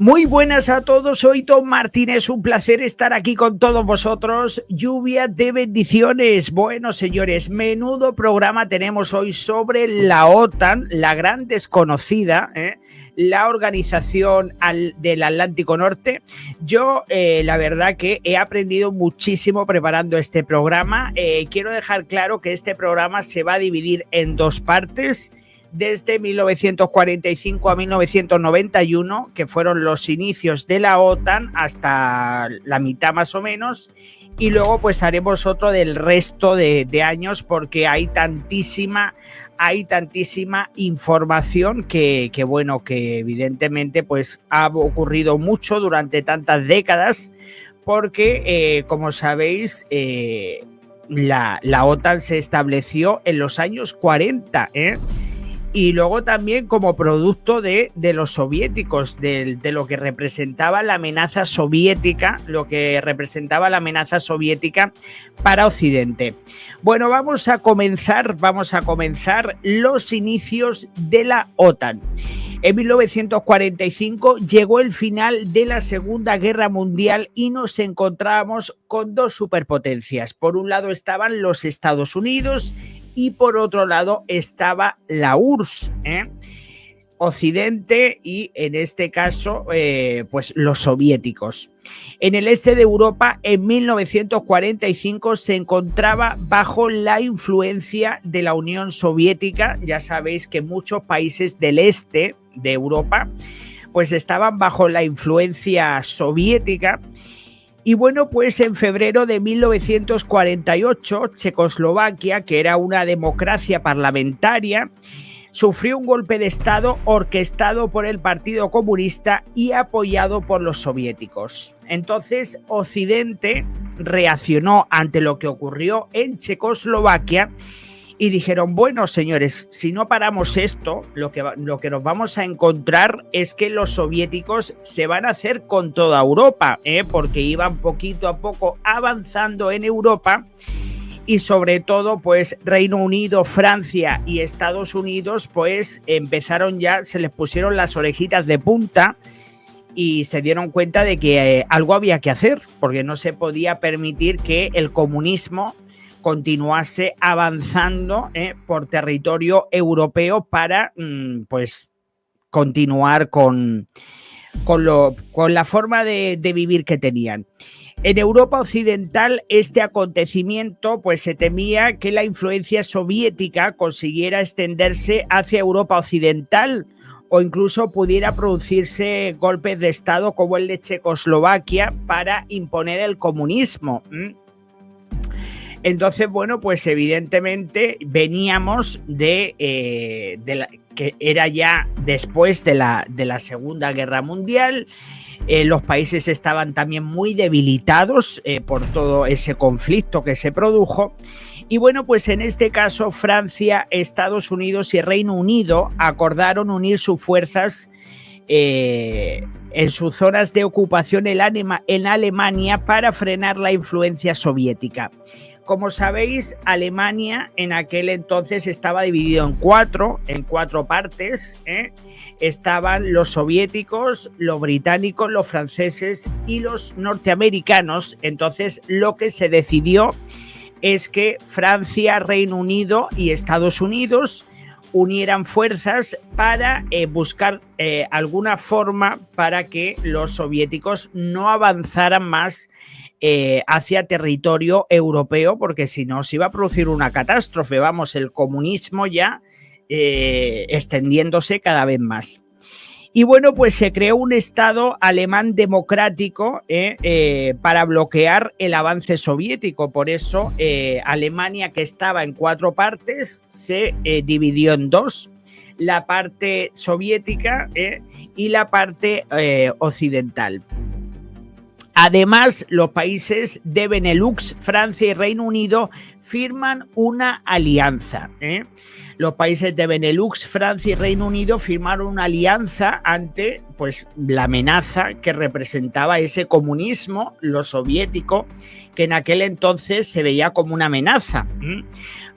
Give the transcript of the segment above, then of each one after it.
Muy buenas a todos, soy Tom Martínez, un placer estar aquí con todos vosotros. Lluvia de bendiciones. Bueno, señores, menudo programa tenemos hoy sobre la OTAN, la gran desconocida, la organización del Atlántico Norte. Yo, la verdad que he aprendido muchísimo preparando este programa. Quiero dejar claro que este programa se va a dividir en dos partes. Desde 1945 a 1991, que fueron los inicios de la OTAN, hasta la mitad más o menos, y luego pues haremos otro del resto de años, porque hay tantísima información que evidentemente pues ha ocurrido mucho durante tantas décadas, porque como sabéis, la OTAN se estableció en los años 40, y luego también como producto de los soviéticos, de lo que representaba la amenaza soviética, para Occidente. Bueno, vamos a comenzar los inicios de la OTAN. En 1945 llegó el final de la Segunda Guerra Mundial y nos encontrábamos con dos superpotencias. Por un lado estaban los Estados Unidos y por otro lado estaba la URSS, Occidente, y en este caso pues los soviéticos. En el este de Europa, en 1945, se encontraba bajo la influencia de la Unión Soviética. Ya sabéis que muchos países del este de Europa pues estaban bajo la influencia soviética. Y bueno, pues en febrero de 1948, Checoslovaquia, que era una democracia parlamentaria, sufrió un golpe de Estado orquestado por el Partido Comunista y apoyado por los soviéticos. Entonces, Occidente reaccionó ante lo que ocurrió en Checoslovaquia y dijeron, bueno, señores, si no paramos esto, lo que nos vamos a encontrar es que los soviéticos se van a hacer con toda Europa, porque iban poquito a poco avanzando en Europa, y sobre todo, pues Reino Unido, Francia y Estados Unidos, pues empezaron ya, se les pusieron las orejitas de punta y se dieron cuenta de que algo había que hacer, porque no se podía permitir que el comunismo continuase avanzando por territorio europeo para pues continuar con la forma de vivir que tenían. En Europa Occidental, este acontecimiento, pues se temía que la influencia soviética consiguiera extenderse hacia Europa Occidental o incluso pudiera producirse golpes de Estado como el de Checoslovaquia para imponer el comunismo. Entonces, bueno, pues evidentemente veníamos que era ya después de la Segunda Guerra Mundial. Los países estaban también muy debilitados por todo ese conflicto que se produjo. Y bueno, pues en este caso Francia, Estados Unidos y Reino Unido acordaron unir sus fuerzas en sus zonas de ocupación en Alemania para frenar la influencia soviética. Como sabéis, Alemania en aquel entonces estaba dividido en cuatro partes. Estaban los soviéticos, los británicos, los franceses y los norteamericanos. Entonces, lo que se decidió es que Francia, Reino Unido y Estados Unidos unieran fuerzas para buscar alguna forma para que los soviéticos no avanzaran más hacia territorio europeo, porque si no se iba a producir una catástrofe. Vamos, el comunismo ya extendiéndose cada vez más. Y bueno, pues se creó un Estado alemán democrático para bloquear el avance soviético. Por eso Alemania, que estaba en cuatro partes, se dividió en dos: la parte soviética y la parte occidental. Además, los países de Benelux, Francia y Reino Unido firman una alianza. Los países de Benelux, Francia y Reino Unido firmaron una alianza ante pues la amenaza que representaba ese comunismo, lo soviético, que en aquel entonces se veía como una amenaza.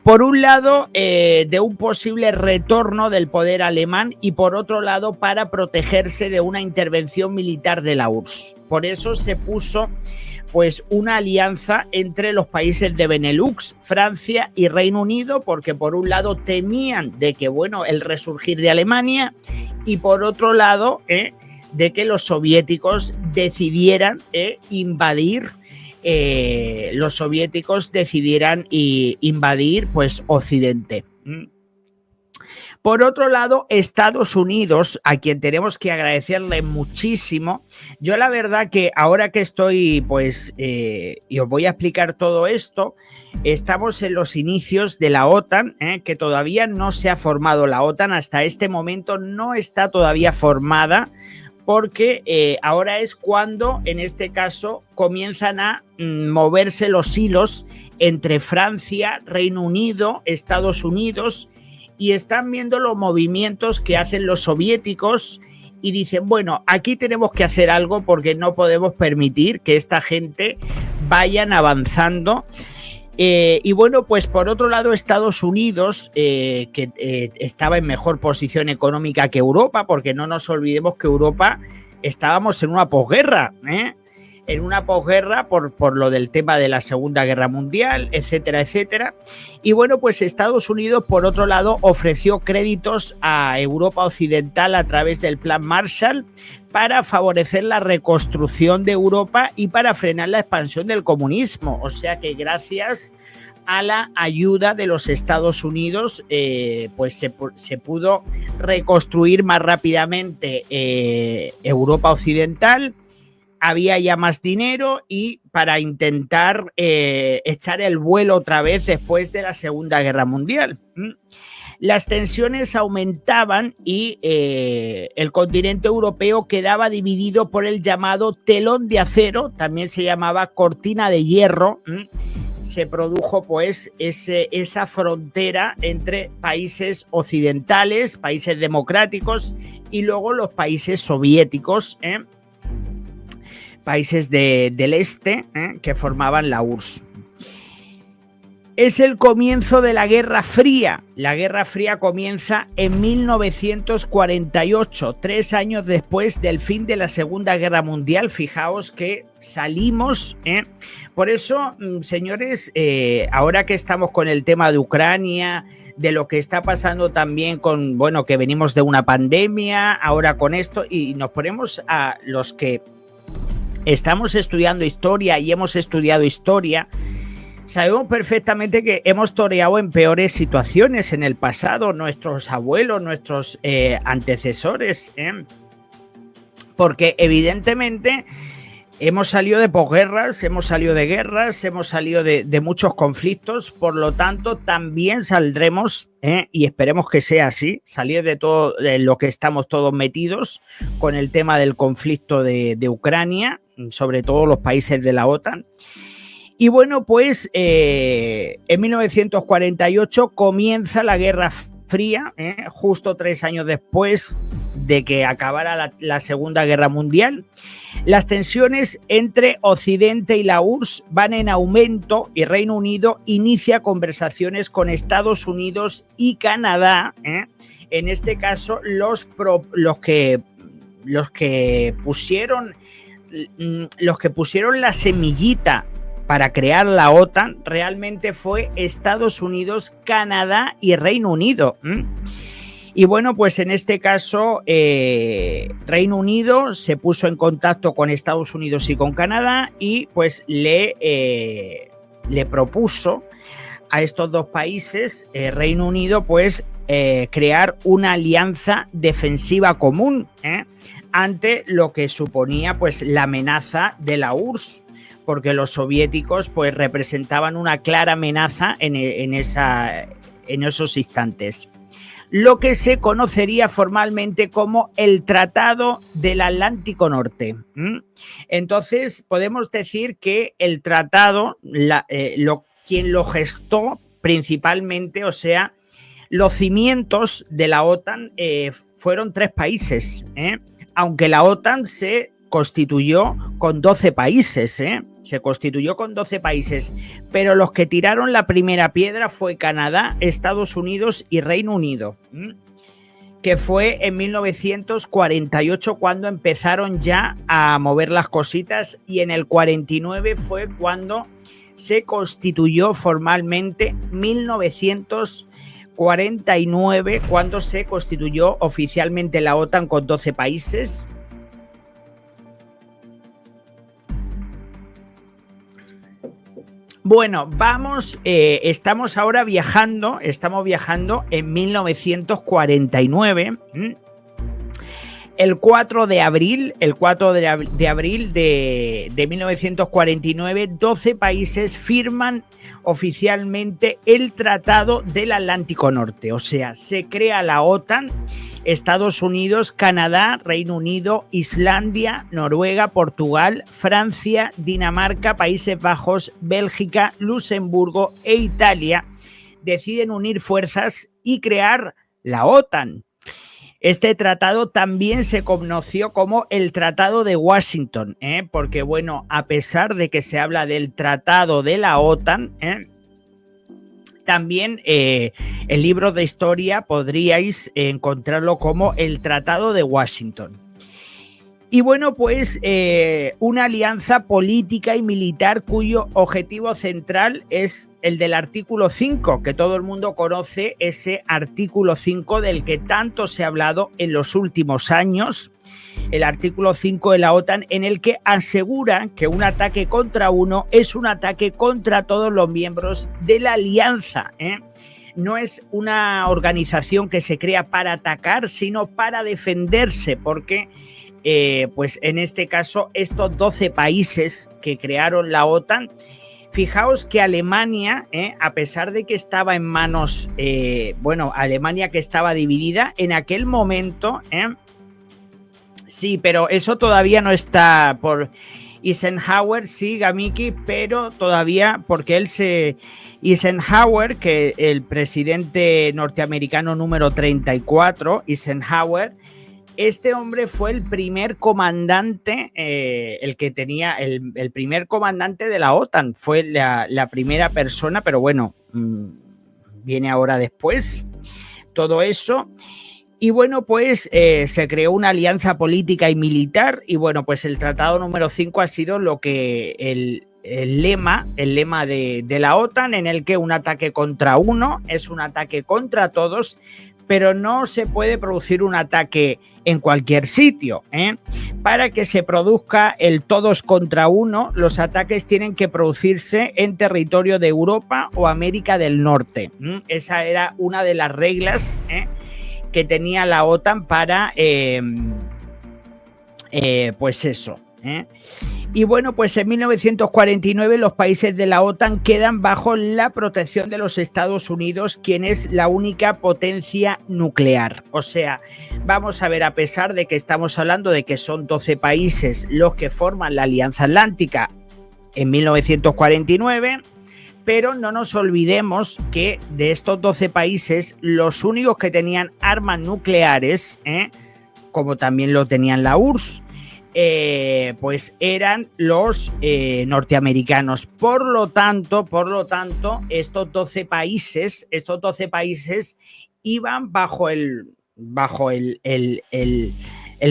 Por un lado, de un posible retorno del poder alemán y por otro lado, para protegerse de una intervención militar de la URSS. Por eso se puso pues una alianza entre los países de Benelux, Francia y Reino Unido, porque por un lado temían de que, bueno, el resurgir de Alemania y por otro lado, de que los soviéticos decidieran invadir pues Occidente. Por otro lado, Estados Unidos, a quien tenemos que agradecerle muchísimo. Yo la verdad que ahora que estoy, pues, y os voy a explicar todo esto, estamos en los inicios de la OTAN, que todavía no se ha formado la OTAN, hasta este momento no está todavía formada, porque ahora es cuando, en este caso, comienzan a moverse los hilos entre Francia, Reino Unido, Estados Unidos, y están viendo los movimientos que hacen los soviéticos y dicen, bueno, aquí tenemos que hacer algo porque no podemos permitir que esta gente vayan avanzando. Y bueno, pues por otro lado, Estados Unidos, que estaba en mejor posición económica que Europa, porque no nos olvidemos que Europa estábamos en una posguerra, en una posguerra por lo del tema de la Segunda Guerra Mundial, etcétera, etcétera. Y bueno, pues Estados Unidos, por otro lado, ofreció créditos a Europa Occidental a través del Plan Marshall para favorecer la reconstrucción de Europa y para frenar la expansión del comunismo. O sea que gracias a la ayuda de los Estados Unidos, pues se pudo reconstruir más rápidamente Europa Occidental. Había ya más dinero y para intentar echar el vuelo otra vez después de la Segunda Guerra Mundial. Las tensiones aumentaban y el continente europeo quedaba dividido por el llamado telón de acero, también se llamaba cortina de hierro. Se produjo pues esa frontera entre países occidentales, países democráticos y luego los países soviéticos, países del este, que formaban la URSS. Es el comienzo de la Guerra Fría. La Guerra Fría comienza en 1948, 3 años después del fin de la Segunda Guerra Mundial. Fijaos que salimos. Por eso, señores, ahora que estamos con el tema de Ucrania, de lo que está pasando también con, bueno, que venimos de una pandemia, ahora con esto, y nos ponemos a los que estamos estudiando historia y hemos estudiado historia, sabemos perfectamente que hemos toreado en peores situaciones en el pasado, nuestros abuelos, nuestros antecesores, porque evidentemente hemos salido de posguerras, hemos salido de guerras, hemos salido de muchos conflictos, por lo tanto también saldremos, y esperemos que sea así, salir de todo de lo que estamos todos metidos con el tema del conflicto de Ucrania, sobre todo los países de la OTAN. Y bueno, pues en 1948 comienza la Guerra Fría, justo 3 años después de que acabara la Segunda Guerra Mundial. Las tensiones entre Occidente y la URSS van en aumento y Reino Unido inicia conversaciones con Estados Unidos y Canadá. En este caso, los que pusieron la semillita para crear la OTAN realmente fue Estados Unidos, Canadá y Reino Unido. Y bueno, pues en este caso Reino Unido se puso en contacto con Estados Unidos y con Canadá y pues le propuso a estos dos países, Reino Unido, pues crear una alianza defensiva común ante lo que suponía pues la amenaza de la URSS, porque los soviéticos pues representaban una clara amenaza en esos instantes. Lo que se conocería formalmente como el Tratado del Atlántico Norte. Entonces podemos decir que el tratado, quien lo gestó principalmente, o sea, los cimientos de la OTAN fueron 3 países, aunque la OTAN se constituyó con 12 países, se constituyó con 12 países, pero los que tiraron la primera piedra fue Canadá, Estados Unidos y Reino Unido, que fue en 1948 cuando empezaron ya a mover las cositas, y en el 49 fue cuando se constituyó formalmente, 1949, cuando se constituyó oficialmente la OTAN con 12 países. Bueno, estamos ahora viajando en 1949. El 4 de abril de 1949, 12 países firman oficialmente el Tratado del Atlántico Norte. O sea, se crea la OTAN. Estados Unidos, Canadá, Reino Unido, Islandia, Noruega, Portugal, Francia, Dinamarca, Países Bajos, Bélgica, Luxemburgo e Italia deciden unir fuerzas y crear la OTAN. Este tratado también se conoció como el Tratado de Washington, porque, bueno, a pesar de que se habla del Tratado de la OTAN, también en libros de historia podríais encontrarlo como el Tratado de Washington. Y bueno, pues una alianza política y militar cuyo objetivo central es el del artículo 5, que todo el mundo conoce, ese artículo 5 del que tanto se ha hablado en los últimos años, el artículo 5 de la OTAN, en el que asegura que un ataque contra uno es un ataque contra todos los miembros de la alianza, No es una organización que se crea para atacar, sino para defenderse, porque pues en este caso estos 12 países que crearon la OTAN, fijaos que Alemania, a pesar de que estaba en manos, Alemania que estaba dividida en aquel momento, sí, pero eso todavía no está por Eisenhower, sí, Gamiki, pero todavía porque Eisenhower, que el presidente norteamericano número 34, Eisenhower, este hombre fue el primer comandante, el primer comandante de la OTAN, fue la primera persona, pero bueno, viene ahora después todo eso. Y bueno, pues se creó una alianza política y militar, y bueno, pues el Tratado número 5 ha sido lo que el lema de la OTAN, en el que un ataque contra uno es un ataque contra todos, pero no se puede producir un ataque en cualquier sitio, Para que se produzca el todos contra uno, los ataques tienen que producirse en territorio de Europa o América del Norte. Esa era una de las reglas, que tenía la OTAN para, pues eso. Y bueno, pues en 1949 los países de la OTAN quedan bajo la protección de los Estados Unidos, quien es la única potencia nuclear. O sea, vamos a ver, a pesar de que estamos hablando de que son 12 países los que forman la Alianza Atlántica en 1949, pero no nos olvidemos que de estos 12 países, los únicos que tenían armas nucleares, como también lo tenían la URSS, pues eran los norteamericanos. Por lo tanto, estos 12 países iban bajo el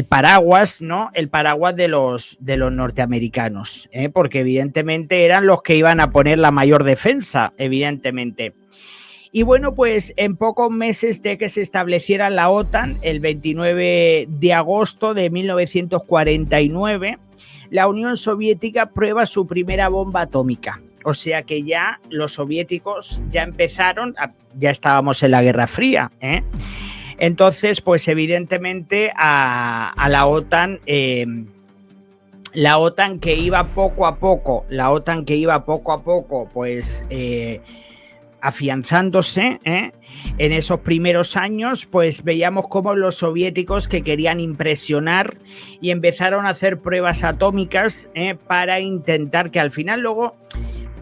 paraguas, ¿no? El paraguas de los norteamericanos, porque evidentemente eran los que iban a poner la mayor defensa, evidentemente. Y bueno, pues en pocos meses de que se estableciera la OTAN, el 29 de agosto de 1949, la Unión Soviética prueba su primera bomba atómica. O sea que ya los soviéticos ya empezaron, ya estábamos en la Guerra Fría, Entonces, pues evidentemente a la OTAN, la OTAN que iba poco a poco, pues afianzándose, en esos primeros años, pues veíamos cómo los soviéticos, que querían impresionar, y empezaron a hacer pruebas atómicas, para intentar que al final, luego,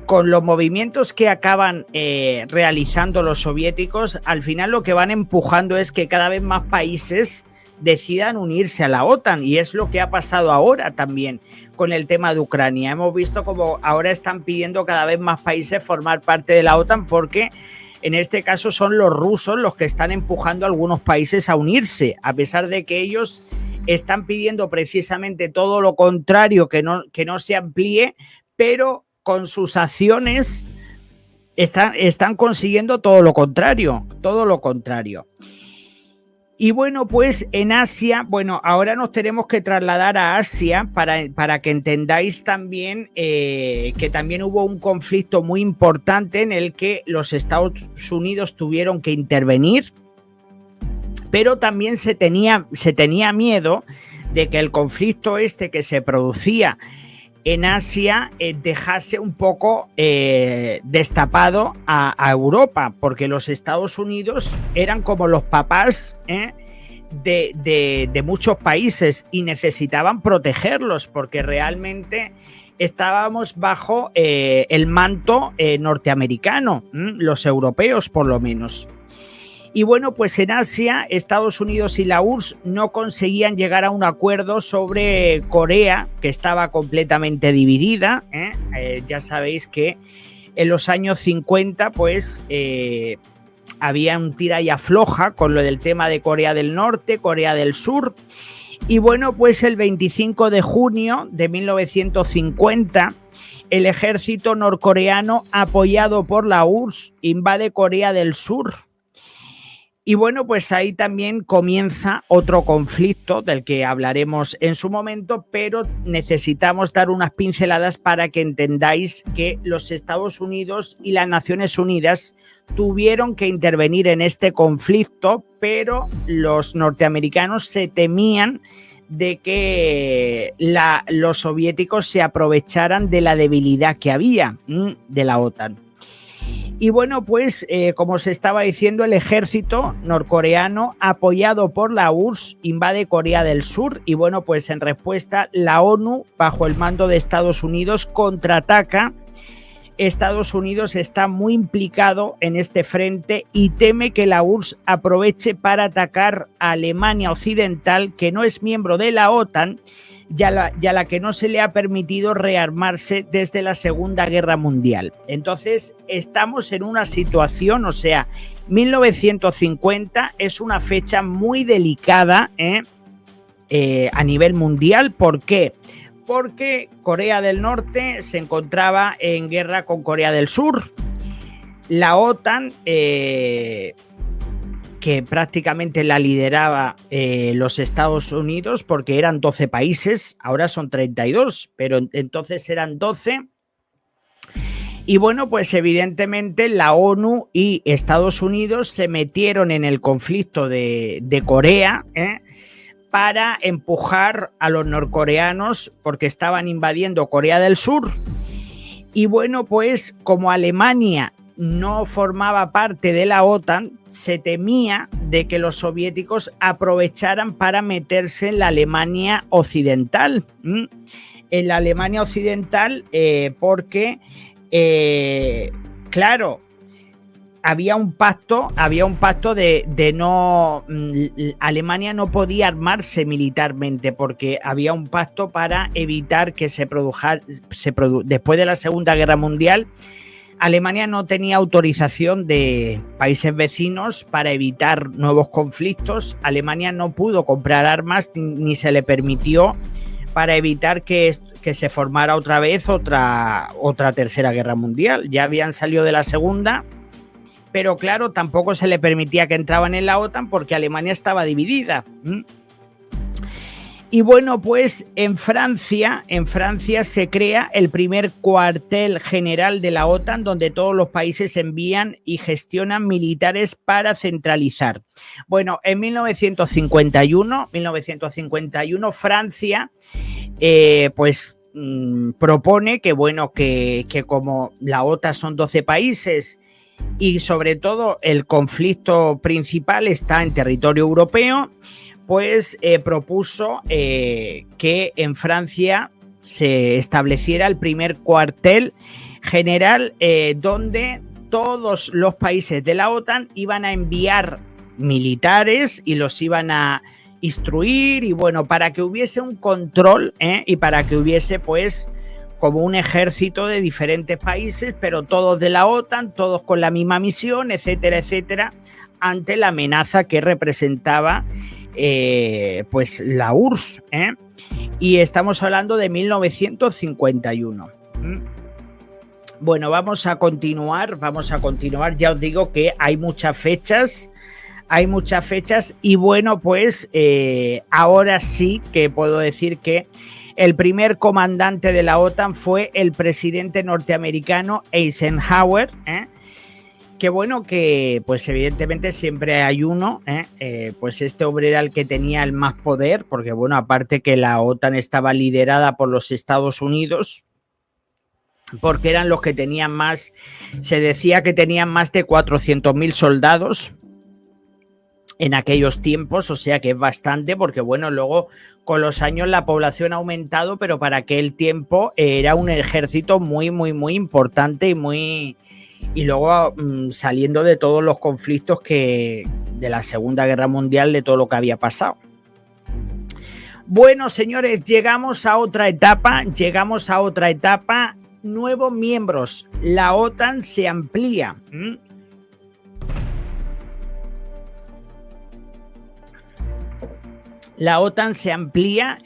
con los movimientos que acaban realizando los soviéticos, al final lo que van empujando es que cada vez más países decidan unirse a la OTAN, y es lo que ha pasado ahora también con el tema de Ucrania. Hemos visto como ahora están pidiendo cada vez más países formar parte de la OTAN, porque en este caso son los rusos los que están empujando a algunos países a unirse, a pesar de que ellos están pidiendo precisamente todo lo contrario, que no se amplíe, pero con sus acciones están consiguiendo todo lo contrario, todo lo contrario. Y bueno, pues en Asia, bueno, ahora nos tenemos que trasladar a Asia para que entendáis también que también hubo un conflicto muy importante en el que los Estados Unidos tuvieron que intervenir, pero también se tenía miedo de que el conflicto que se producía en Asia dejase un poco destapado a Europa, porque los Estados Unidos eran como los papás de muchos países y necesitaban protegerlos, porque realmente estábamos bajo el manto norteamericano, los europeos por lo menos. Y bueno, pues en Asia, Estados Unidos y la URSS no conseguían llegar a un acuerdo sobre Corea, que estaba completamente dividida. Ya sabéis que en los años 50, pues había un tira y afloja con lo del tema de Corea del Norte, Corea del Sur. Y bueno, pues el 25 de junio de 1950, el ejército norcoreano, apoyado por la URSS, invade Corea del Sur. Y bueno, pues ahí también comienza otro conflicto del que hablaremos en su momento, pero necesitamos dar unas pinceladas para que entendáis que los Estados Unidos y las Naciones Unidas tuvieron que intervenir en este conflicto, pero los norteamericanos se temían de que los soviéticos se aprovecharan de la debilidad que había de la OTAN. Y bueno, pues como os estaba diciendo, el ejército norcoreano, apoyado por la URSS, invade Corea del Sur, y bueno, pues en respuesta la ONU, bajo el mando de Estados Unidos, contraataca. Estados Unidos está muy implicado en este frente y teme que la URSS aproveche para atacar a Alemania Occidental, que no es miembro de la OTAN, y a la que no se le ha permitido rearmarse desde la Segunda Guerra Mundial. Entonces, estamos en una situación, o sea, 1950 es una fecha muy delicada a nivel mundial. ¿Por qué? Porque Corea del Norte se encontraba en guerra con Corea del Sur. La OTAN, que prácticamente la lideraba los Estados Unidos, porque eran 12 países, ahora son 32, pero entonces eran 12. Y bueno, pues evidentemente la ONU y Estados Unidos se metieron en el conflicto de Corea para empujar a los norcoreanos, porque estaban invadiendo Corea del Sur. Y bueno, pues como Alemania no formaba parte de la OTAN, se temía de que los soviéticos aprovecharan para meterse en la Alemania Occidental. En la Alemania Occidental, porque, claro, había un pacto de no... Alemania no podía armarse militarmente, porque había un pacto para evitar que se produjera... Después de la Segunda Guerra Mundial, Alemania no tenía autorización de países vecinos para evitar nuevos conflictos. Alemania no pudo comprar armas ni se le permitió para evitar que se formara otra vez otra tercera guerra mundial. Ya habían salido de la segunda, pero claro, tampoco se le permitía que entraban en la OTAN porque Alemania estaba dividida. Y bueno, pues en Francia se crea el primer cuartel general de la OTAN, donde todos los países envían y gestionan militares para centralizar. Bueno, en 1951 Francia propone que como la OTAN son 12 países y sobre todo el conflicto principal está en territorio europeo, pues propuso que en Francia se estableciera el primer cuartel general donde todos los países de la OTAN iban a enviar militares y los iban a instruir y bueno, para que hubiese un control y para que hubiese pues como un ejército de diferentes países, pero todos de la OTAN, todos con la misma misión, etcétera, etcétera, ante la amenaza que representaba pues la URSS. Y estamos hablando de 1951. Bueno, vamos a continuar, ya os digo que hay muchas fechas y bueno, pues ahora sí que puedo decir que el primer comandante de la OTAN fue el presidente norteamericano Eisenhower, que bueno, que pues evidentemente siempre hay uno, pues este hombre era el que tenía el más poder, porque bueno, aparte que la OTAN estaba liderada por los Estados Unidos, porque eran los que tenían más, se decía que tenían más de 400.000 soldados en aquellos tiempos, o sea que es bastante, porque bueno, luego con los años la población ha aumentado, pero para aquel tiempo era un ejército muy, muy, muy importante y luego saliendo de todos los conflictos de la Segunda Guerra Mundial, de todo lo que había pasado. Bueno, señores, llegamos a otra etapa, nuevos miembros, la OTAN se amplía. La OTAN se amplía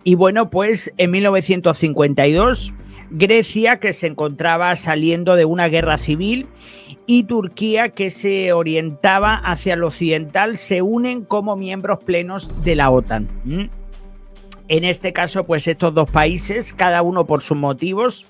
y bueno, pues en 1952 Grecia, que se encontraba saliendo de una guerra civil, y Turquía, que se orientaba hacia el occidental, se unen como miembros plenos de la OTAN. En este caso, pues estos dos países, cada uno por sus motivos,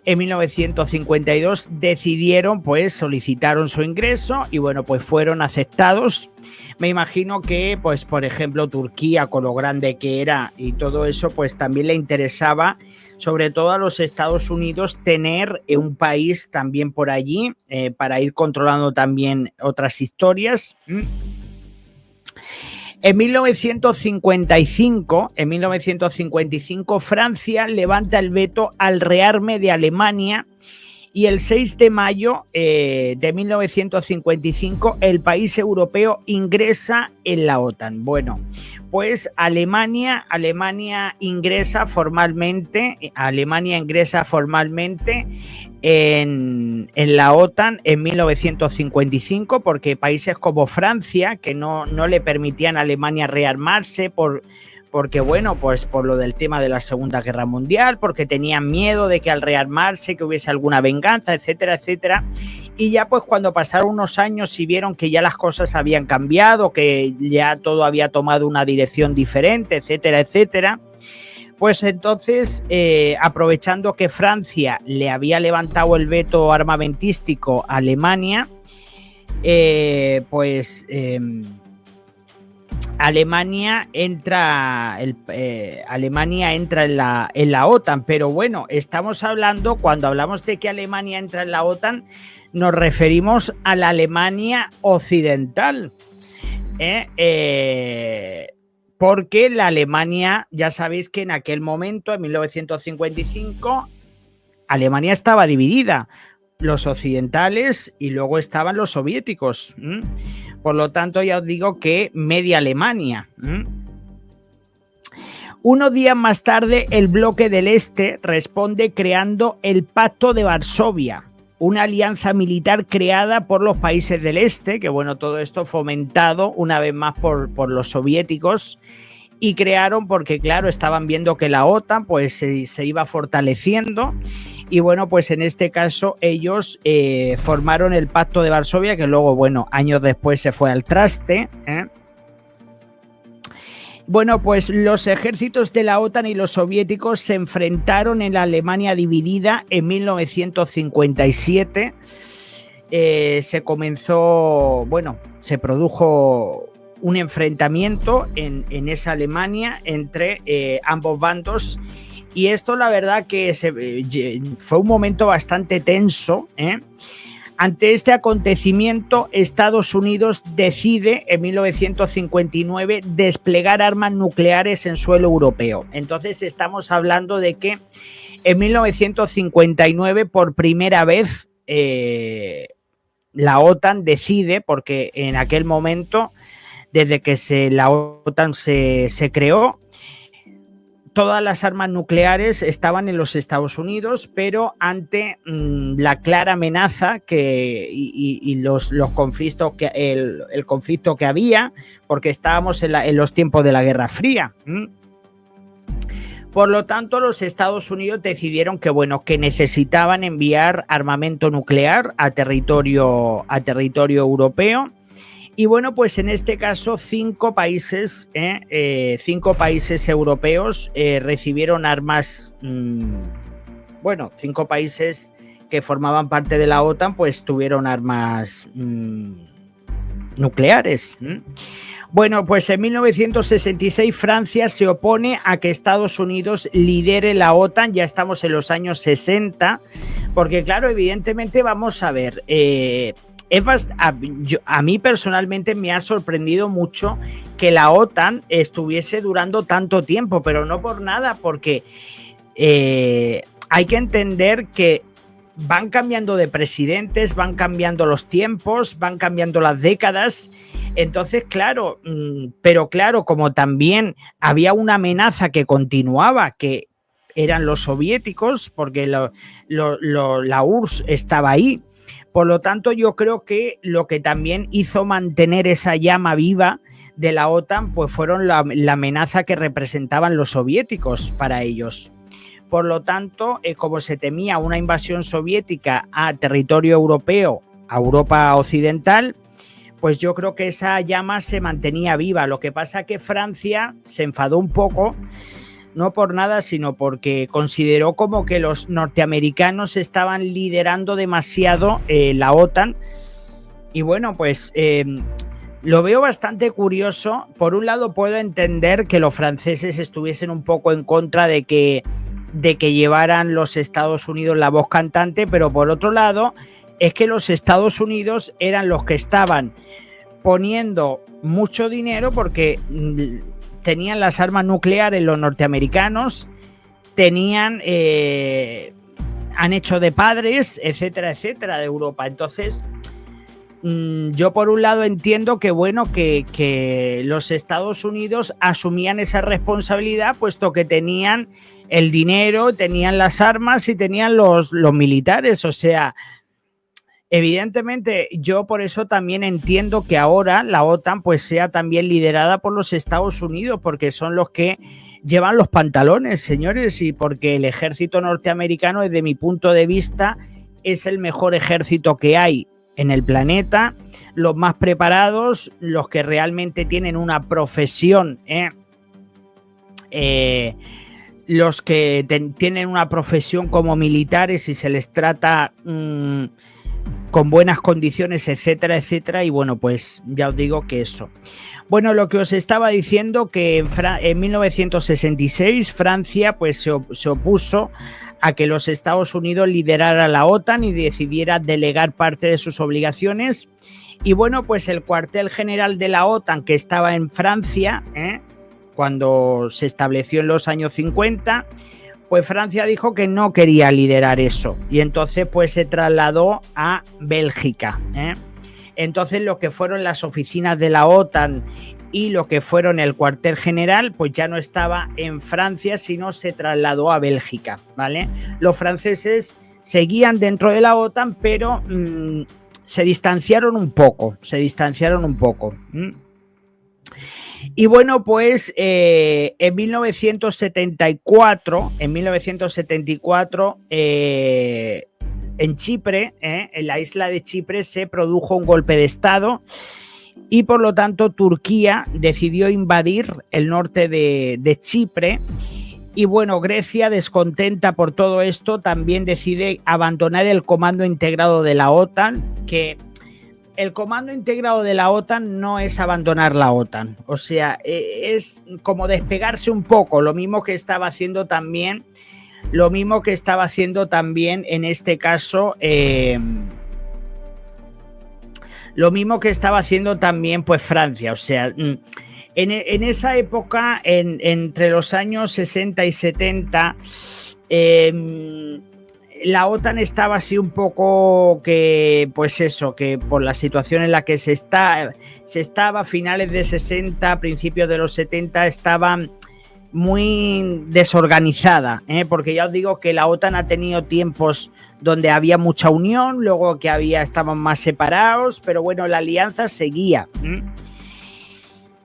en 1952 decidieron, pues solicitaron su ingreso y bueno, pues fueron aceptados. Me imagino que, pues por ejemplo, Turquía, con lo grande que era y todo eso, pues también le interesaba, sobre todo a los Estados Unidos, tener un país también por allí para ir controlando también otras historias. En 1955, Francia levanta el veto al rearme de Alemania y el 6 de mayo de 1955 el país europeo ingresa en la OTAN. Bueno, pues Alemania ingresa formalmente en la OTAN en 1955, porque países como Francia, que no le permitían a Alemania rearmarse porque bueno, pues por lo del tema de la Segunda Guerra Mundial, porque tenían miedo de que al rearmarse que hubiese alguna venganza, etcétera, etcétera. Y ya pues cuando pasaron unos años y vieron que ya las cosas habían cambiado, que ya todo había tomado una dirección diferente, etcétera, etcétera, pues entonces, aprovechando que Francia le había levantado el veto armamentístico a Alemania, Alemania entra en la OTAN, pero bueno, estamos hablando, cuando hablamos de que Alemania entra en la OTAN, nos referimos a la Alemania occidental, porque la Alemania, ya sabéis que en aquel momento, en 1955, Alemania estaba dividida, los occidentales y luego estaban los soviéticos. Por lo tanto, ya os digo que media Alemania. Unos días más tarde, el bloque del Este responde creando el Pacto de Varsovia, una alianza militar creada por los países del Este, que bueno, todo esto fomentado una vez más por los soviéticos, y crearon porque claro, estaban viendo que la OTAN pues se iba fortaleciendo. Y bueno, pues en este caso ellos formaron el Pacto de Varsovia, que luego, bueno, años después se fue al traste. Bueno, pues los ejércitos de la OTAN y los soviéticos se enfrentaron en la Alemania dividida en 1957. Se produjo un enfrentamiento en esa Alemania entre ambos bandos. Y esto la verdad que fue un momento bastante tenso. Ante este acontecimiento, Estados Unidos decide en 1959 desplegar armas nucleares en suelo europeo. Entonces estamos hablando de que en 1959 por primera vez la OTAN decide, porque en aquel momento desde que la OTAN se creó. Todas las armas nucleares estaban en los Estados Unidos, pero ante la clara amenaza y los conflictos el conflicto que había, porque estábamos en los tiempos de la Guerra Fría. Por lo tanto, los Estados Unidos decidieron que necesitaban enviar armamento nuclear a territorio europeo. Y bueno, pues en este caso 5 países europeos recibieron armas. 5 países que formaban parte de la OTAN pues tuvieron armas nucleares. Bueno, pues en 1966 Francia se opone a que Estados Unidos lidere la OTAN. Ya estamos en los años 60, porque claro, evidentemente vamos a ver... a mí personalmente me ha sorprendido mucho que la OTAN estuviese durando tanto tiempo, pero no por nada, porque hay que entender que van cambiando de presidentes, van cambiando los tiempos, van cambiando las décadas. Entonces, claro, como también había una amenaza que continuaba, que eran los soviéticos, porque la URSS estaba ahí. Por lo tanto, yo creo que lo que también hizo mantener esa llama viva de la OTAN pues fueron la amenaza que representaban los soviéticos para ellos. Por lo tanto, como se temía una invasión soviética a territorio europeo, a Europa occidental, pues yo creo que esa llama se mantenía viva. Lo que pasa es que Francia se enfadó un poco, no por nada, sino porque consideró como que los norteamericanos estaban liderando demasiado la OTAN. Y bueno, pues lo veo bastante curioso. Por un lado, puedo entender que los franceses estuviesen un poco en contra de que llevaran los Estados Unidos la voz cantante, pero por otro lado, es que los Estados Unidos eran los que estaban poniendo mucho dinero porque tenían las armas nucleares los norteamericanos, han hecho de padres, etcétera, etcétera, de Europa. Entonces, yo por un lado entiendo que los Estados Unidos asumían esa responsabilidad, puesto que tenían el dinero, tenían las armas y tenían los militares. O sea, evidentemente, yo por eso también entiendo que ahora la OTAN pues sea también liderada por los Estados Unidos, porque son los que llevan los pantalones, señores, y porque el ejército norteamericano, desde mi punto de vista, es el mejor ejército que hay en el planeta, los más preparados, los que realmente tienen una profesión, los que tienen una profesión como militares y se les trata con buenas condiciones, etcétera, etcétera. Y bueno, pues ya os digo que eso. Bueno, lo que os estaba diciendo, que en 1966 Francia pues se opuso a que los Estados Unidos liderara la OTAN y decidiera delegar parte de sus obligaciones. Y bueno, pues el cuartel general de la OTAN, que estaba en Francia, cuando se estableció en los años 50, pues Francia dijo que no quería liderar eso. Y entonces pues se trasladó a Bélgica. Entonces lo que fueron las oficinas de la OTAN y lo que fueron el cuartel general, pues ya no estaba en Francia, sino se trasladó a Bélgica, ¿vale? Los franceses seguían dentro de la OTAN, pero se distanciaron un poco. Y bueno, pues en 1974, en Chipre, en la isla de Chipre, se produjo un golpe de Estado y por lo tanto Turquía decidió invadir el norte de Chipre. Y bueno, Grecia, descontenta por todo esto, también decide abandonar el comando integrado de la OTAN, que el comando integrado de la OTAN no es abandonar la OTAN, o sea, es como despegarse un poco, lo mismo que estaba haciendo también en este caso, lo mismo que estaba haciendo también pues Francia. O sea, en esa época, entre los años 60 y 70, la OTAN estaba así un poco que, pues eso, que por la situación en la que se estaba a finales de 60, principios de los 70, estaba muy desorganizada, porque ya os digo que la OTAN ha tenido tiempos donde había mucha unión, luego que estaban más separados, pero bueno, la alianza seguía.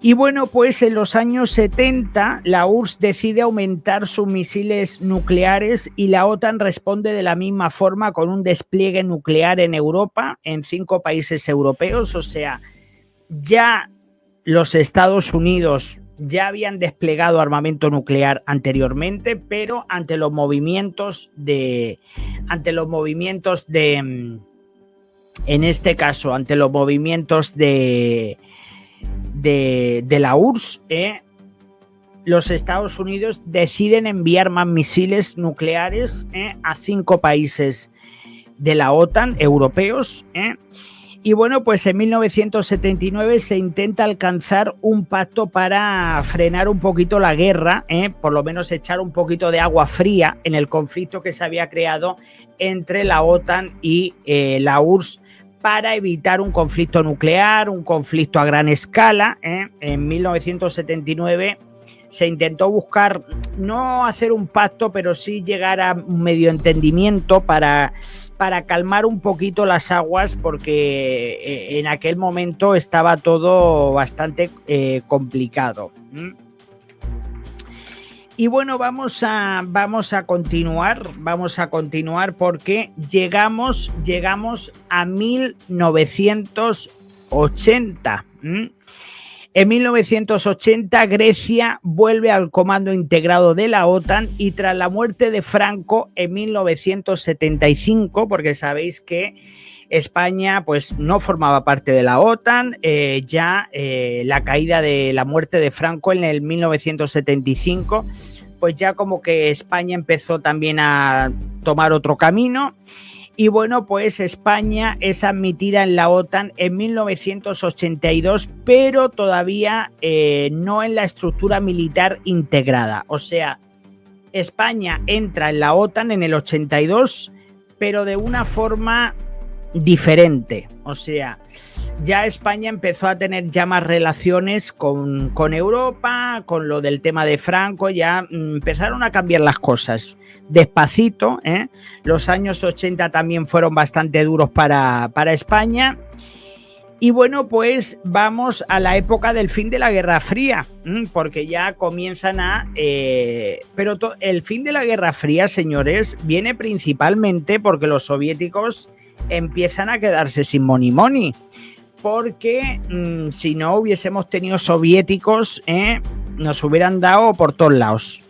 Y bueno, pues en los años 70 la URSS decide aumentar sus misiles nucleares y la OTAN responde de la misma forma con un despliegue nuclear en Europa, en 5 países europeos. O sea, ya los Estados Unidos ya habían desplegado armamento nuclear anteriormente, pero ante los movimientos de en este caso, ante los movimientos de la URSS, los Estados Unidos deciden enviar más misiles nucleares a 5 países de la OTAN, europeos. Y bueno, pues en 1979 se intenta alcanzar un pacto para frenar un poquito la guerra, por lo menos echar un poquito de agua fría en el conflicto que se había creado entre la OTAN y la URSS, para evitar un conflicto nuclear, un conflicto a gran escala. En 1979 se intentó buscar, no hacer un pacto, pero sí llegar a un medio entendimiento para calmar un poquito las aguas, porque en aquel momento estaba todo bastante complicado. Y bueno, vamos a continuar porque llegamos a 1980. En 1980 Grecia vuelve al comando integrado de la OTAN, y tras la muerte de Franco en 1975, porque sabéis que España pues no formaba parte de la OTAN, la caída de la muerte de Franco en el 1975, pues ya como que España empezó también a tomar otro camino. Y bueno, pues España es admitida en la OTAN en 1982, pero todavía no en la estructura militar integrada. O sea, España entra en la OTAN en el 82, pero de una forma diferente. O sea, ya España empezó a tener ya más relaciones con Europa, con lo del tema de Franco, ya empezaron a cambiar las cosas despacito. Los años 80 también fueron bastante duros para España. Y bueno, pues vamos a la época del fin de la Guerra Fría, porque ya comienzan pero el fin de la Guerra Fría, señores, viene principalmente porque los soviéticos empiezan a quedarse sin money, porque si no hubiésemos tenido soviéticos, nos hubieran dado por todos lados.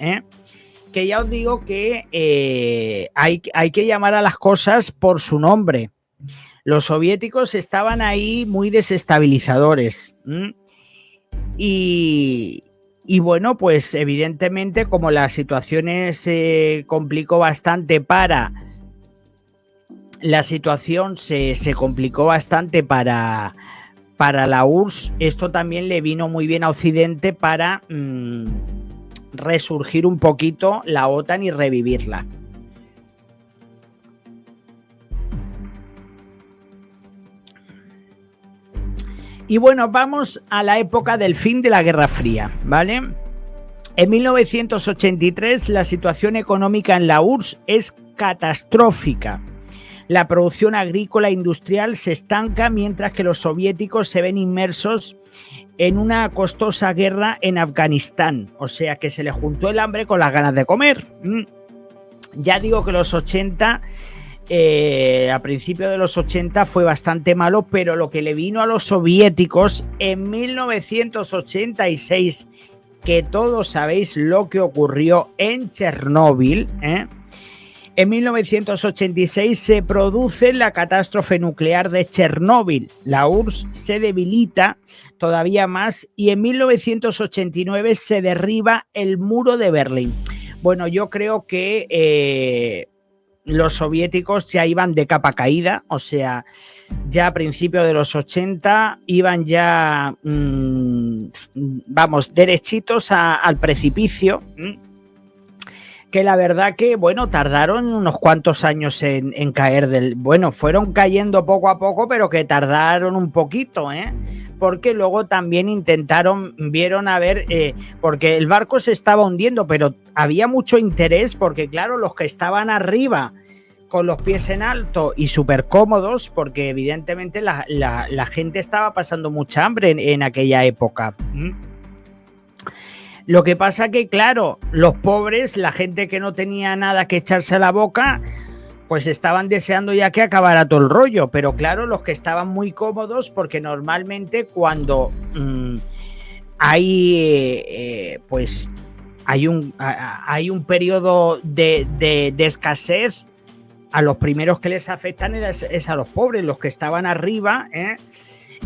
Que ya os digo que hay que llamar a las cosas por su nombre. Los soviéticos estaban ahí muy desestabilizadores. Y bueno, pues evidentemente, como la situación se complicó bastante para la URSS, esto también le vino muy bien a Occidente para resurgir un poquito la OTAN y revivirla. Y bueno, vamos a la época del fin de la Guerra Fría, ¿vale? En 1983 la situación económica en la URSS es catastrófica. La producción agrícola e industrial se estanca, mientras que los soviéticos se ven inmersos en una costosa guerra en Afganistán. O sea que se le juntó el hambre con las ganas de comer. Ya digo que los 80... a principios de los 80 fue bastante malo, pero lo que le vino a los soviéticos en 1986, que todos sabéis lo que ocurrió en Chernóbil, en 1986 se produce la catástrofe nuclear de Chernóbil. La URSS se debilita todavía más y en 1989 se derriba el muro de Berlín. Bueno, yo creo que los soviéticos ya iban de capa caída, o sea, ya a principios de los 80 iban ya, derechitos al precipicio. que la verdad que, bueno, tardaron unos cuantos años en caer bueno, fueron cayendo poco a poco, pero que tardaron un poquito, porque luego también vieron a ver, porque el barco se estaba hundiendo, pero había mucho interés, porque claro, los que estaban arriba con los pies en alto y súper cómodos, porque evidentemente la gente estaba pasando mucha hambre en aquella época. Lo que pasa que, claro, los pobres, la gente que no tenía nada que echarse a la boca, pues estaban deseando ya que acabara todo el rollo. Pero claro, los que estaban muy cómodos, porque normalmente cuando hay un periodo de escasez, a los primeros que les afectan es a los pobres, los que estaban arriba,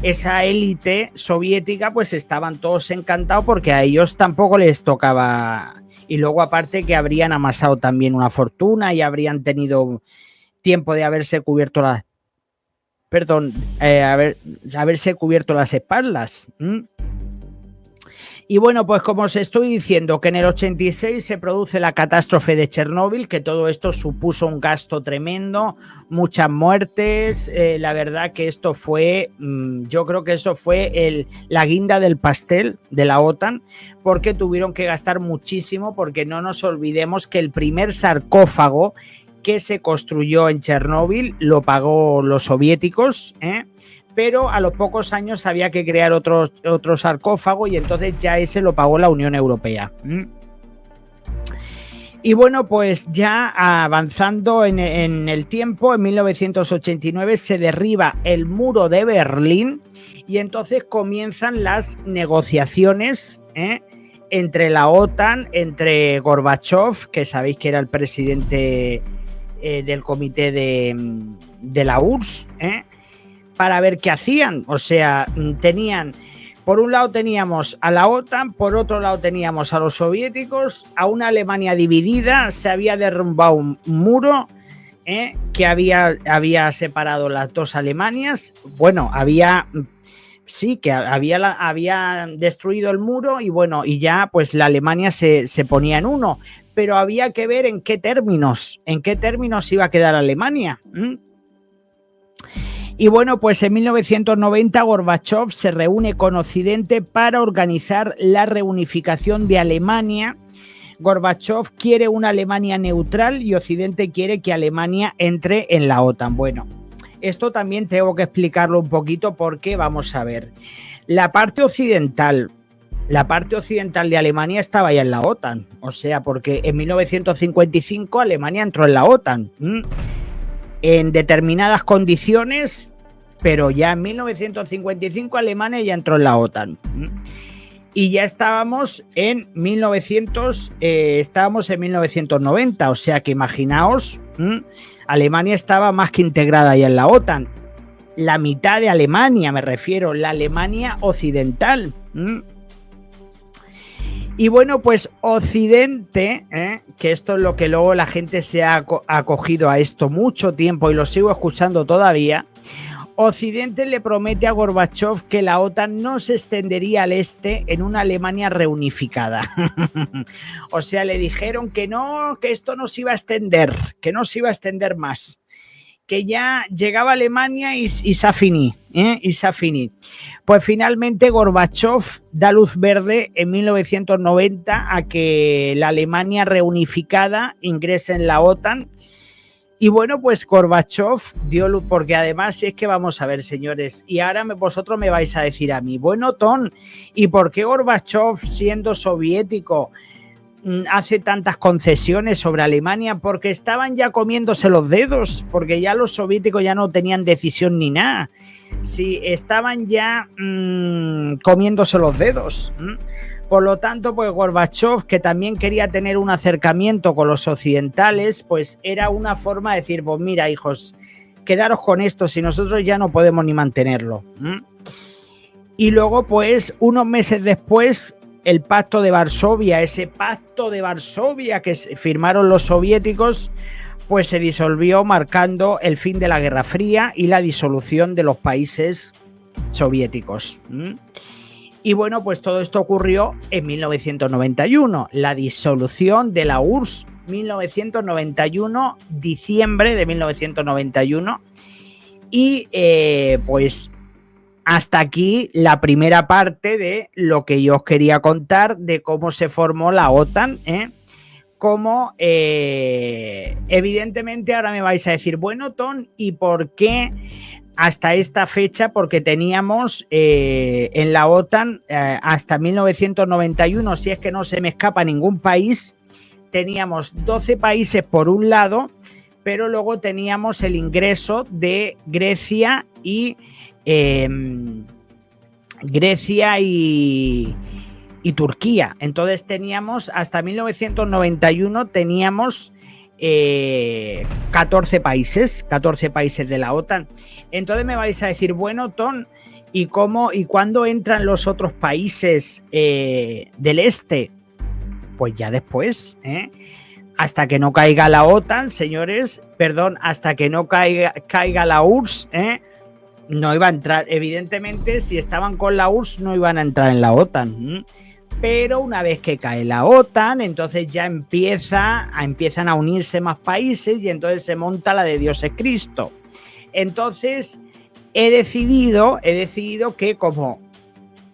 esa élite soviética, pues estaban todos encantados porque a ellos tampoco les tocaba. Y luego aparte que habrían amasado también una fortuna y habrían tenido tiempo de haberse cubierto haberse cubierto las espaldas. Y bueno, pues como os estoy diciendo, que en el 86 se produce la catástrofe de Chernóbil, que todo esto supuso un gasto tremendo, muchas muertes. La verdad que esto fue, yo creo que eso fue la guinda del pastel de la OTAN, porque tuvieron que gastar muchísimo, porque no nos olvidemos que el primer sarcófago que se construyó en Chernóbil lo pagó los soviéticos, pero a los pocos años había que crear otro sarcófago y entonces ya ese lo pagó la Unión Europea. Y bueno, pues ya avanzando en el tiempo, en 1989 se derriba el muro de Berlín y entonces comienzan las negociaciones entre la OTAN, entre Gorbachov, que sabéis que era el presidente del comité de la URSS, para ver qué hacían. O sea, por un lado teníamos a la OTAN, por otro lado teníamos a los soviéticos, a una Alemania dividida, se había derrumbado un muro que había separado las dos Alemanias. Bueno, había destruido el muro y bueno, y ya pues la Alemania se ponía en uno, pero había que ver en qué términos iba a quedar Alemania. Y bueno, pues en 1990 Gorbachov se reúne con Occidente para organizar la reunificación de Alemania. Gorbachov quiere una Alemania neutral y Occidente quiere que Alemania entre en la OTAN. Bueno, esto también tengo que explicarlo un poquito porque vamos a ver. La parte occidental de Alemania estaba ya en la OTAN. O sea, porque en 1955 Alemania entró en la OTAN. En determinadas condiciones, pero ya en 1955 Alemania ya entró en la OTAN. Y ya estábamos en 1990, o sea que imaginaos, Alemania estaba más que integrada ya en la OTAN. La mitad de Alemania, me refiero, la Alemania occidental. Y bueno, pues Occidente, que esto es lo que luego la gente se ha acogido a esto mucho tiempo y lo sigo escuchando todavía, Occidente le promete a Gorbachov que la OTAN no se extendería al este en una Alemania reunificada. O sea, le dijeron que no, que esto no se iba a extender, que no se iba a extender más, que ya llegaba Alemania y ça finit, y ça finit. Pues finalmente Gorbachov da luz verde en 1990 a que la Alemania reunificada ingrese en la OTAN. Y bueno, pues Gorbachov dio luz, porque además es que vamos a ver, señores, y ahora vosotros me vais a decir a mí, bueno, Ton, ¿y por qué Gorbachov, siendo soviético, hace tantas concesiones sobre Alemania? Porque estaban ya comiéndose los dedos, porque ya los soviéticos ya no tenían decisión ni nada. Sí, estaban ya comiéndose los dedos. Por lo tanto, pues Gorbachov, que también quería tener un acercamiento con los occidentales, pues era una forma de decir, pues mira, hijos, quedaros con esto, si nosotros ya no podemos ni mantenerlo. Y luego, pues, unos meses después, el Pacto de Varsovia, ese Pacto de Varsovia que firmaron los soviéticos, pues se disolvió, marcando el fin de la Guerra Fría y la disolución de los países soviéticos. Y bueno, pues todo esto ocurrió en 1991, la disolución de la URSS, 1991, diciembre de 1991. Y pues hasta aquí la primera parte de lo que yo os quería contar de cómo se formó la OTAN, Como evidentemente ahora me vais a decir, bueno, Tom, ¿y por qué hasta esta fecha? Porque teníamos en la OTAN hasta 1991, si es que no se me escapa ningún país, teníamos 12 países por un lado, pero luego teníamos el ingreso de Grecia y Turquía. Entonces teníamos hasta 1991 teníamos 14 países de la OTAN. Entonces me vais a decir, bueno, Tom, ¿y cómo y cuándo entran los otros países del este? Pues ya después, hasta que no caiga la OTAN, señores, perdón, hasta que no caiga la URSS, no iba a entrar. Evidentemente, si estaban con la URSS, no iban a entrar en la OTAN. Pero una vez que cae la OTAN, entonces ya empiezan a unirse más países y entonces se monta la de Dios es Cristo. Entonces he decidido que como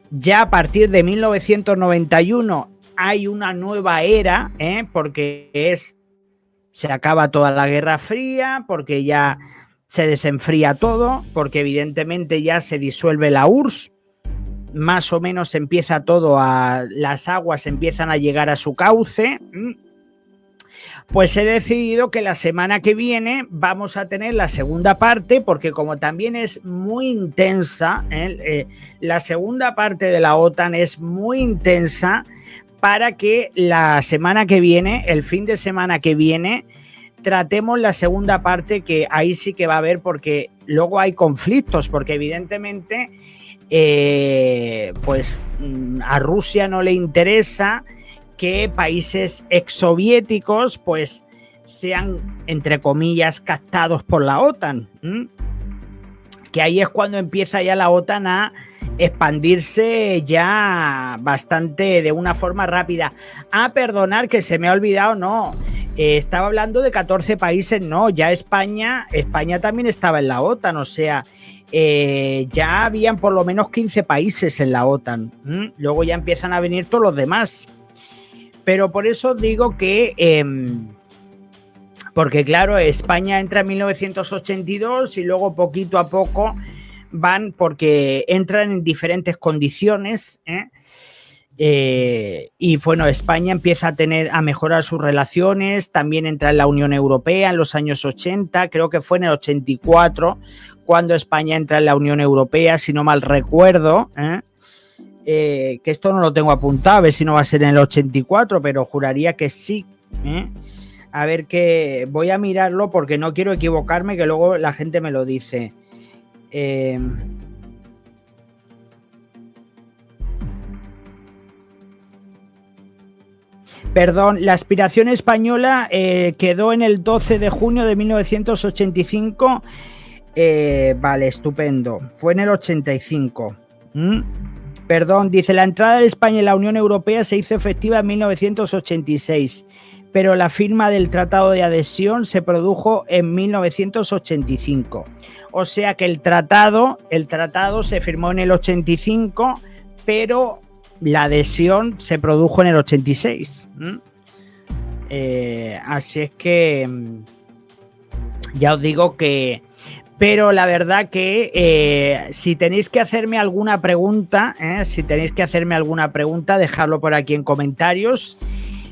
ya a partir de 1991 hay una nueva era, porque se acaba toda la Guerra Fría, porque ya se desenfría todo, porque evidentemente ya se disuelve la URSS, más o menos empieza todo las aguas empiezan a llegar a su cauce. Pues he decidido que la semana que viene vamos a tener la segunda parte, porque como también es muy intensa, la segunda parte de la OTAN es muy intensa, para que la semana que viene, el fin de semana que viene, tratemos la segunda parte, que ahí sí que va a haber, porque luego hay conflictos, porque evidentemente pues a Rusia no le interesa que países exsoviéticos pues sean, entre comillas, captados por la OTAN, que ahí es cuando empieza ya la OTAN a expandirse ya bastante de una forma rápida. Perdonar, que se me ha olvidado, no, estaba hablando de 14 países, no, ya España también estaba en la OTAN, o sea, ya habían por lo menos 15 países en la OTAN. Luego ya empiezan a venir todos los demás. Pero por eso digo que, porque claro, España entra en 1982 y luego poquito a poco van, porque entran en diferentes condiciones, y bueno, España empieza a mejorar sus relaciones, también entra en la Unión Europea en los años 80, creo que fue en el 84 cuando España entra en la Unión Europea, si no mal recuerdo, que esto no lo tengo apuntado, a ver si no va a ser en el 84, pero juraría que sí. A ver, que voy a mirarlo porque no quiero equivocarme, que luego la gente me lo dice. Perdón, la aspiración española quedó en el 12 de junio de 1985. Vale, estupendo. Fue en el 85. Perdón, dice, la entrada de España en la Unión Europea se hizo efectiva en 1986, pero la firma del Tratado de Adhesión se produjo en 1985. O sea que el tratado se firmó en el 85, pero la adhesión se produjo en el 86. Así es que ya os digo que... Pero la verdad que si tenéis que hacerme alguna pregunta, dejadlo por aquí en comentarios.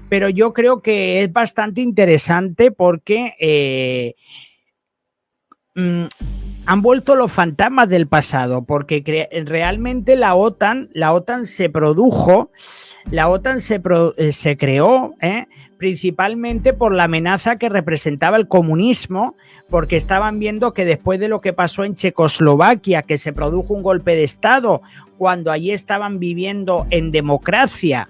Pero yo creo que es bastante interesante porque han vuelto los fantasmas del pasado, porque realmente la OTAN se produjo, se creó, principalmente por la amenaza que representaba el comunismo, porque estaban viendo que después de lo que pasó en Checoslovaquia, que se produjo un golpe de Estado, cuando allí estaban viviendo en democracia,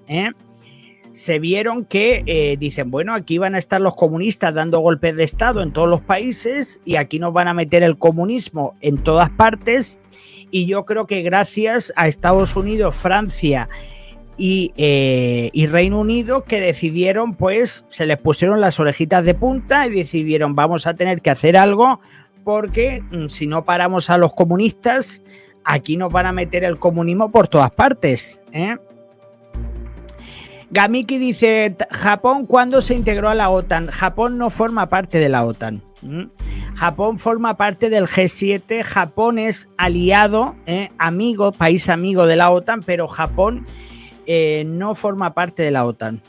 se vieron que dicen, bueno, aquí van a estar los comunistas dando golpes de Estado en todos los países y aquí nos van a meter el comunismo en todas partes, y yo creo que gracias a Estados Unidos, Francia y Reino Unido, que decidieron, pues se les pusieron las orejitas de punta y decidieron vamos a tener que hacer algo porque si no paramos a los comunistas, aquí nos van a meter el comunismo por todas partes, ¿eh? Gamiki dice, Japón, ¿cuándo se integró a la OTAN? Japón no forma parte de la OTAN. Japón forma parte del G7, Japón es aliado, amigo, país amigo de la OTAN, pero Japón no forma parte de la OTAN.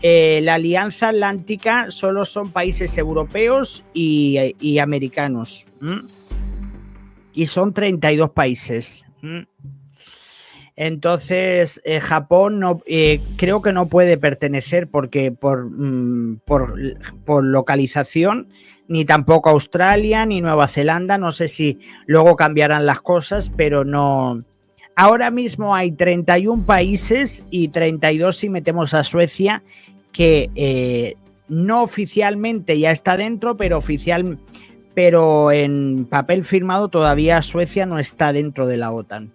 La Alianza Atlántica solo son países europeos y americanos. Y son 32 países. Entonces, Japón no, creo que no puede pertenecer porque por localización, ni tampoco Australia, ni Nueva Zelanda. No sé si luego cambiarán las cosas, pero no. Ahora mismo hay 31 países y 32 si metemos a Suecia, que no oficialmente ya está dentro, pero en papel firmado todavía Suecia no está dentro de la OTAN.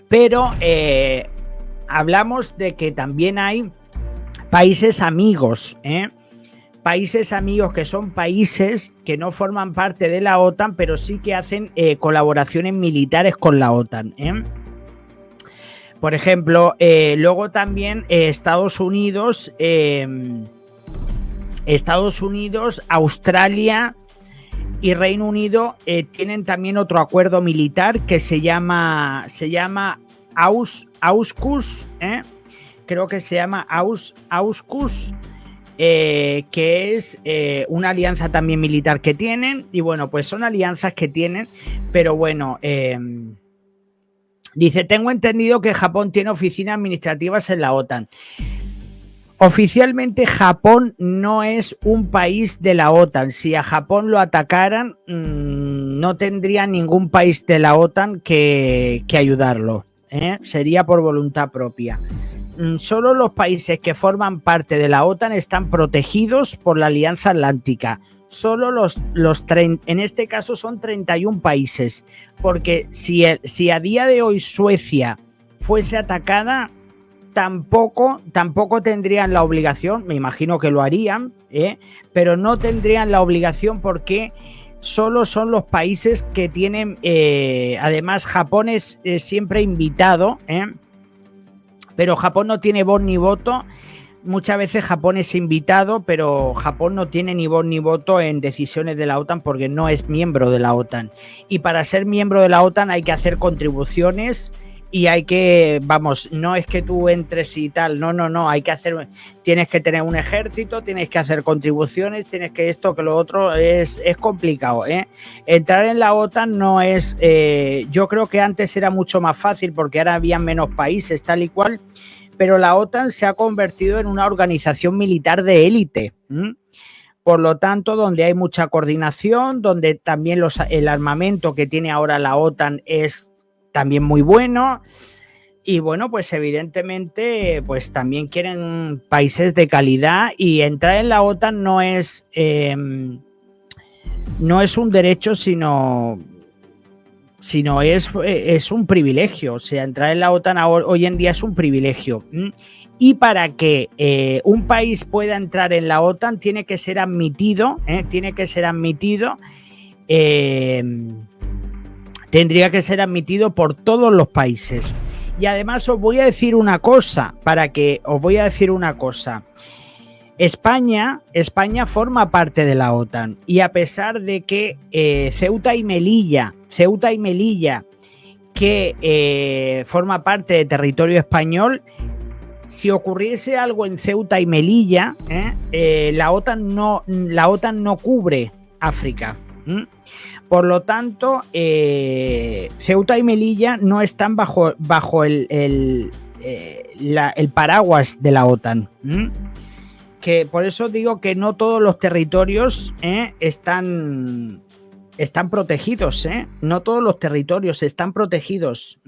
Pero hablamos de que también hay países amigos, países amigos que son países que no forman parte de la OTAN, pero sí que hacen colaboraciones militares con la OTAN. Por ejemplo, luego también Estados Unidos, Australia y Reino Unido tienen también otro acuerdo militar que se llama AUKUS, creo que se llama AUKUS, que es una alianza también militar que tienen, y bueno, pues son alianzas que tienen, pero bueno, dice, tengo entendido que Japón tiene oficinas administrativas en la OTAN. Oficialmente Japón no es un país de la OTAN. Si a Japón lo atacaran, no tendría ningún país de la OTAN que ayudarlo, sería por voluntad propia. Solo los países que forman parte de la OTAN están protegidos por la Alianza Atlántica. Solo en este caso son 31 países, porque si a día de hoy Suecia fuese atacada, tampoco tendrían la obligación, me imagino que lo harían, pero no tendrían la obligación porque solo son los países que tienen, además Japón es siempre invitado, pero Japón no tiene voz ni voto. Muchas veces Japón es invitado, pero Japón no tiene ni voz ni voto en decisiones de la OTAN porque no es miembro de la OTAN. Y para ser miembro de la OTAN hay que hacer contribuciones y hay que, vamos, no es que tú entres y tal, no, hay que hacer, tienes que tener un ejército, tienes que hacer contribuciones, tienes que esto, que lo otro, es complicado, Entrar en la OTAN no es, yo creo que antes era mucho más fácil porque ahora había menos países, tal y cual, pero la OTAN se ha convertido en una organización militar de élite. Por lo tanto, donde hay mucha coordinación, donde también el armamento que tiene ahora la OTAN es también muy bueno. Y bueno, pues evidentemente, pues también quieren países de calidad, y entrar en la OTAN no es un derecho, sino es un privilegio. O sea, entrar en la OTAN hoy en día es un privilegio. Y para que un país pueda entrar en la OTAN tiene que ser admitido, tendría que ser admitido por todos los países. Y además os voy a decir una cosa, España forma parte de la OTAN, y a pesar de que Ceuta y Melilla, que forma parte de territorio español, si ocurriese algo en Ceuta y Melilla, la OTAN no cubre África. Por lo tanto, Ceuta y Melilla no están bajo el paraguas de la OTAN. Que por eso digo que no todos los territorios están protegidos. No todos los territorios están protegidos.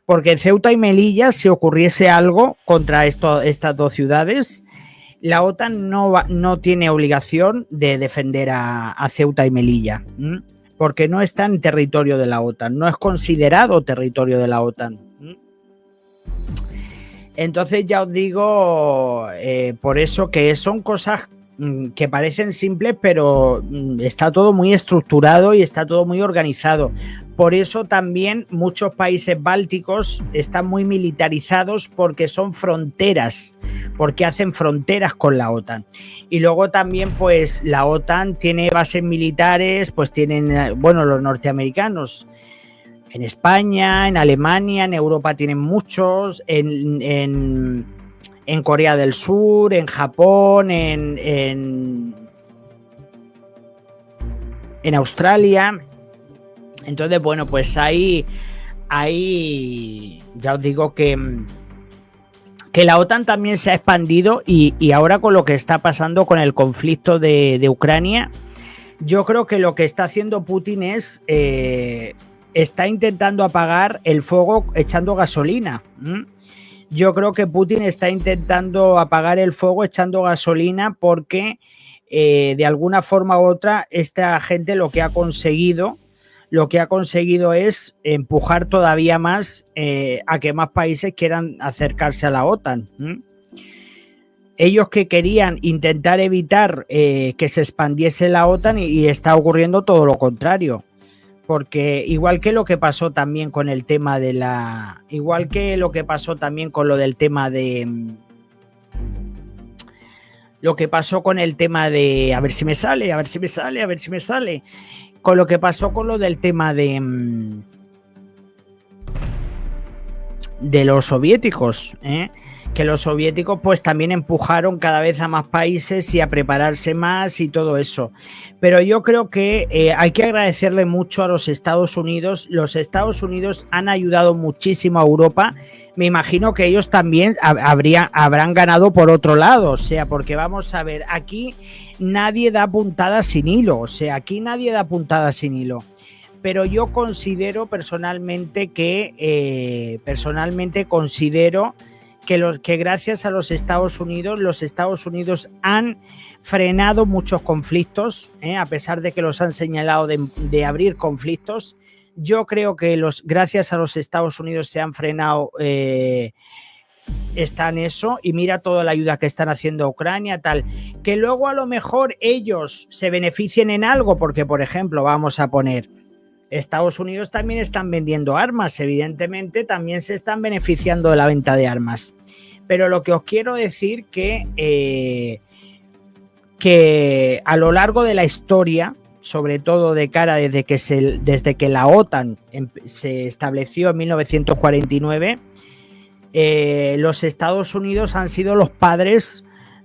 Porque en Ceuta y Melilla, si ocurriese algo contra estas dos ciudades, La OTAN no tiene obligación de defender a Ceuta y Melilla, porque no está en territorio de la OTAN, no es considerado territorio de la OTAN. Entonces ya os digo, por eso que son cosas que parecen simples, pero está todo muy estructurado y está todo muy organizado. Por eso también muchos países bálticos están muy militarizados, porque son fronteras, porque hacen fronteras con la OTAN. Y luego también pues la OTAN tiene bases militares, pues tienen, bueno, los norteamericanos en España, en Alemania, en Europa tienen muchos, en Corea del Sur, en Japón, en Australia. Entonces, bueno, pues ahí ya os digo que la OTAN también se ha expandido y ahora con lo que está pasando con el conflicto de Ucrania, yo creo que lo que está haciendo Putin es está intentando apagar el fuego echando gasolina. Yo creo que Putin está intentando apagar el fuego echando gasolina, porque de alguna forma u otra esta gente lo que ha conseguido es empujar todavía más a que más países quieran acercarse a la OTAN. Ellos que querían intentar evitar que se expandiese la OTAN y está ocurriendo todo lo contrario. Porque igual que lo que pasó también con el tema de la... Igual que lo que pasó también con lo del tema de... Lo que pasó con el tema de... A ver si me sale. Con lo que pasó con lo del tema de los soviéticos, que los soviéticos pues también empujaron cada vez a más países y a prepararse más y todo eso. Pero yo creo que hay que agradecerle mucho a los Estados Unidos. Los Estados Unidos han ayudado muchísimo a Europa. Me imagino que ellos también habrán ganado por otro lado. O sea, porque vamos a ver, aquí nadie da puntadas sin hilo. Pero yo considero personalmente que gracias a los Estados Unidos han frenado muchos conflictos, a pesar de que los han señalado de abrir conflictos. Yo creo que gracias a los Estados Unidos se han frenado, está en eso, y mira toda la ayuda que están haciendo a Ucrania, tal, que luego a lo mejor ellos se beneficien en algo, porque por ejemplo vamos a poner, Estados Unidos también están vendiendo armas, evidentemente también se están beneficiando de la venta de armas, pero lo que os quiero decir que a lo largo de la historia, sobre todo de cara desde que la OTAN se estableció en 1949, los Estados Unidos han sido los padres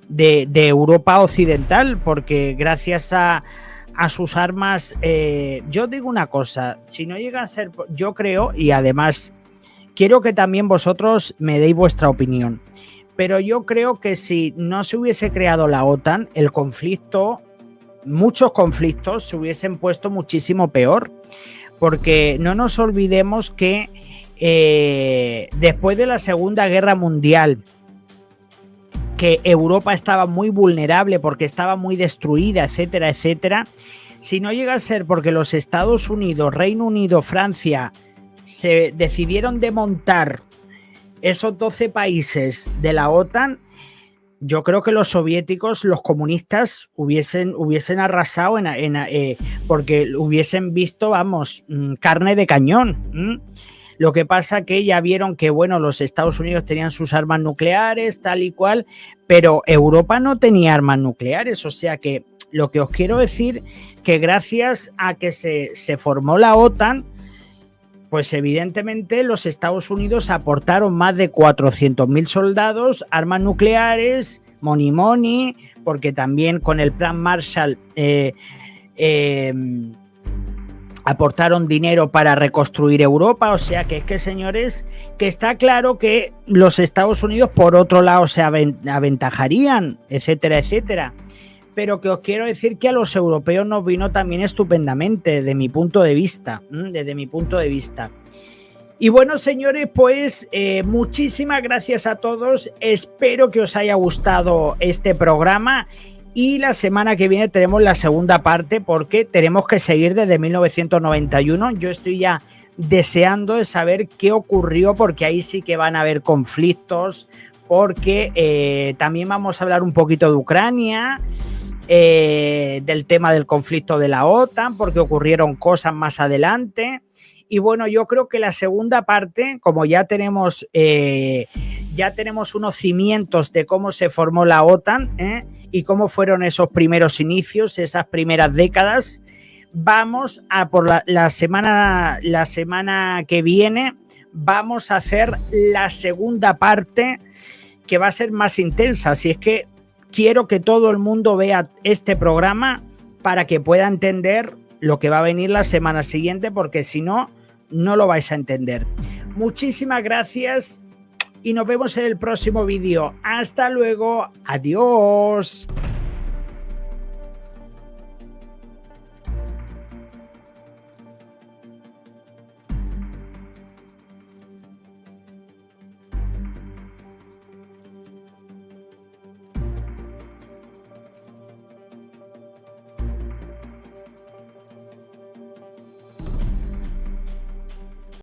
de Europa occidental, porque gracias a sus armas, yo digo una cosa, si no llega a ser, yo creo, y además quiero que también vosotros me deis vuestra opinión, pero yo creo que si no se hubiese creado la OTAN, muchos conflictos se hubiesen puesto muchísimo peor, porque no nos olvidemos que después de la Segunda Guerra Mundial, que Europa estaba muy vulnerable porque estaba muy destruida, etcétera, etcétera. Si no llega a ser porque los Estados Unidos, Reino Unido, Francia se decidieron desmontar esos 12 países de la OTAN, yo creo que los soviéticos, los comunistas, hubiesen arrasado porque hubiesen visto, vamos, carne de cañón. Lo que pasa que ya vieron que, bueno, los Estados Unidos tenían sus armas nucleares, tal y cual, pero Europa no tenía armas nucleares. O sea que lo que os quiero decir, que gracias a que se formó la OTAN, pues evidentemente los Estados Unidos aportaron más de 400.000 soldados, armas nucleares, money, porque también con el Plan Marshall aportaron dinero para reconstruir Europa. O sea que es que, señores, que está claro que los Estados Unidos por otro lado se aventajarían, etcétera, etcétera. Pero que os quiero decir que a los europeos nos vino también estupendamente, desde mi punto de vista. Y bueno, señores, pues muchísimas gracias a todos. Espero que os haya gustado este programa. Y la semana que viene tenemos la segunda parte porque tenemos que seguir desde 1991. Yo estoy ya deseando de saber qué ocurrió porque ahí sí que van a haber conflictos, porque también vamos a hablar un poquito de Ucrania, del tema del conflicto de la OTAN, porque ocurrieron cosas más adelante. Y bueno, yo creo que la segunda parte, como ya tenemos unos cimientos de cómo se formó la OTAN y cómo fueron esos primeros inicios, esas primeras décadas, vamos a por la semana que viene, vamos a hacer la segunda parte que va a ser más intensa. Así es que quiero que todo el mundo vea este programa para que pueda entender lo que va a venir la semana siguiente, porque si no, no lo vais a entender. Muchísimas gracias y nos vemos en el próximo vídeo. Hasta luego. Adiós.